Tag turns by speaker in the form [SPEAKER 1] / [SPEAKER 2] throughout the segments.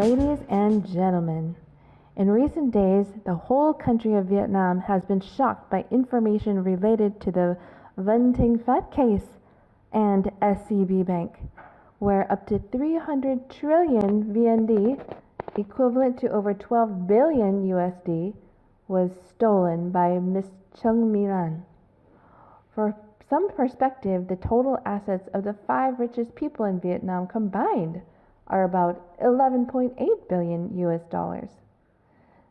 [SPEAKER 1] Ladies and gentlemen, in recent days, the whole country of Vietnam has been shocked by information related to the Van Ting Phat case and SCB Bank, where up to 300 trillion VND, equivalent to over 12 billion USD, was stolen by Ms. Chung My Lan. For some perspective, the total assets of the 5 richest people in Vietnam combined are about 11.8 billion US dollars.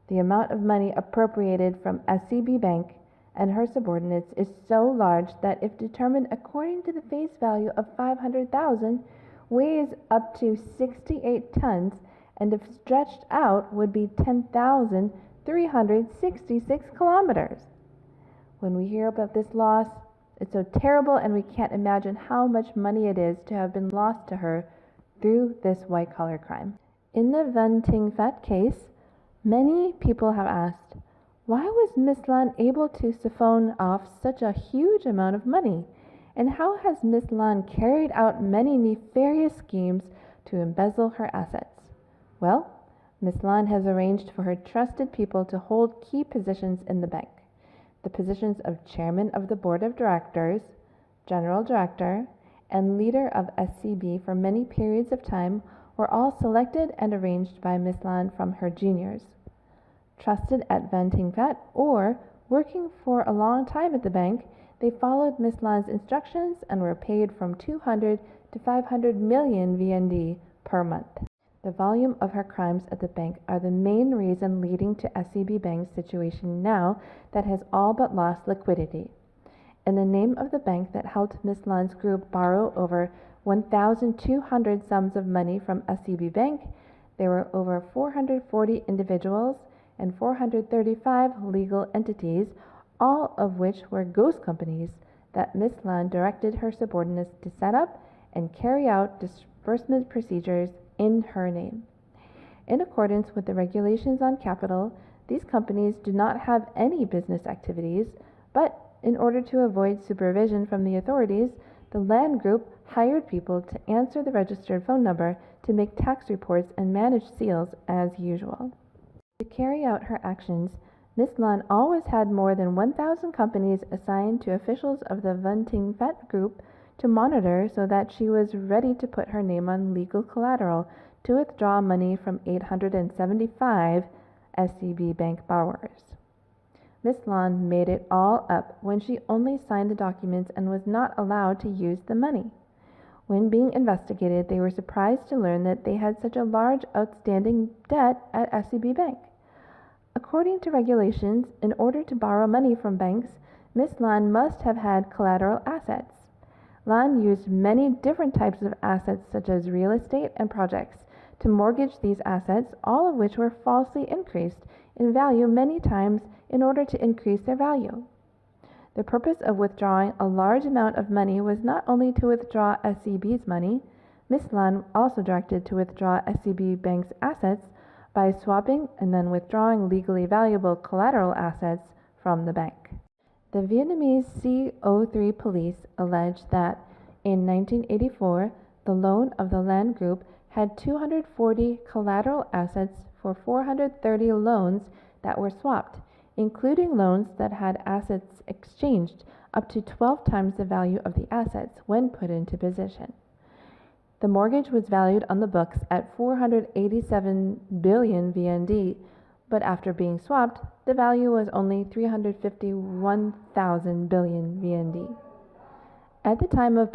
[SPEAKER 1] The amount of money appropriated from SCB Bank and her subordinates is so large that if determined according to the face value of 500,000, weighs up to 68 tons, and if stretched out would be 10,366 kilometers. When we hear about this loss, it's so terrible and we can't imagine how much money it is to have been lost to her through this white-collar crime. In the Van Ting Phat case, many people have asked, why was Ms. Lan able to siphon off such a huge amount of money? And how has Ms. Lan carried out many nefarious schemes to embezzle her assets? Well, Ms. Lan has arranged for her trusted people to hold key positions in the bank. The positions of Chairman of the Board of Directors, General Director, and leader of SCB for many periods of time were all selected and arranged by Ms. Lan from her juniors. Trusted at Van Ting Phat or working for a long time at the bank, they followed Ms. Lan's instructions and were paid from 200 to 500 million VND per month. The volume of her crimes at the bank are the main reason leading to SCB Bank's situation now that has all but lost liquidity. In the name of the bank that helped Ms. Lan's group borrow over 1,200 sums of money from SCB Bank, there were over 440 individuals and 435 legal entities, all of which were ghost companies that Ms. Lan directed her subordinates to set up and carry out disbursement procedures in her name. In accordance with the regulations on capital, these companies do not have any business activities, but in order to avoid supervision from the authorities, the Lan Group hired people to answer the registered phone number to make tax reports and manage seals as usual. To carry out her actions, Ms. Lan always had more than 1,000 companies assigned to officials of the Van Ting Phat Group to monitor so that she was ready to put her name on legal collateral to withdraw money from 875 SCB Bank borrowers. Ms. Lan made it all up when she only signed the documents and was not allowed to use the money. When being investigated, they were surprised to learn that they had such a large outstanding debt at SCB Bank. According to regulations, in order to borrow money from banks, Ms. Lan must have had collateral assets. Lan used many different types of assets such as real estate and projects to mortgage these assets, all of which were falsely increased in value many times in order to increase their value. The purpose of withdrawing a large amount of money was not only to withdraw SCB's money. Ms. Lan also directed to withdraw SCB Bank's assets by swapping and then withdrawing legally valuable collateral assets from the bank. The Vietnamese CO3 police alleged that in 1984, the loan of the Lan Group had 240 collateral assets for 430 loans that were swapped, including loans that had assets exchanged up to 12 times the value of the assets when put into position. The mortgage was valued on the books at 487 billion VND, but after being swapped, the value was only 351,000 billion VND. At the time of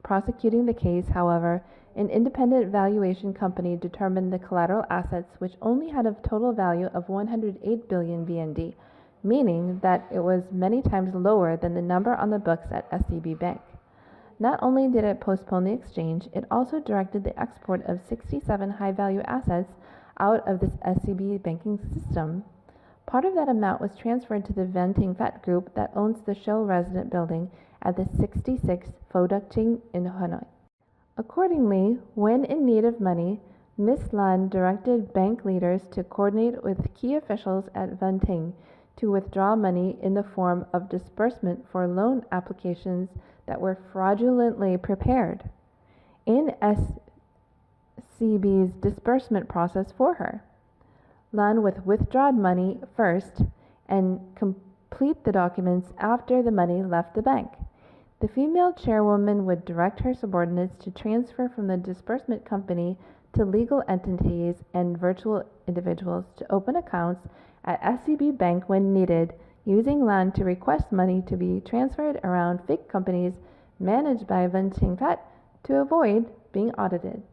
[SPEAKER 1] prosecuting the case, however, an independent valuation company determined the collateral assets which only had a total value of 108 billion VND, meaning that it was many times lower than the number on the books at SCB Bank. Not only did it postpone the exchange, it also directed the export of 67 high-value assets out of this SCB banking system. Part of that amount was transferred to the Van Ting Phat Group that owns the Show Resident building at the 66 Pho Duc Trinh in Hanoi. Accordingly, when in need of money, Ms. Lan directed bank leaders to coordinate with key officials at Van Ting to withdraw money in the form of disbursement for loan applications that were fraudulently prepared. In CB's disbursement process for her. Lan would withdraw money first and complete the documents after the money left the bank. The female chairwoman would direct her subordinates to transfer from the disbursement company to legal entities and virtual individuals to open accounts at SCB Bank when needed, using Lan to request money to be transferred around fake companies managed by Ven Ting Phat to avoid being audited.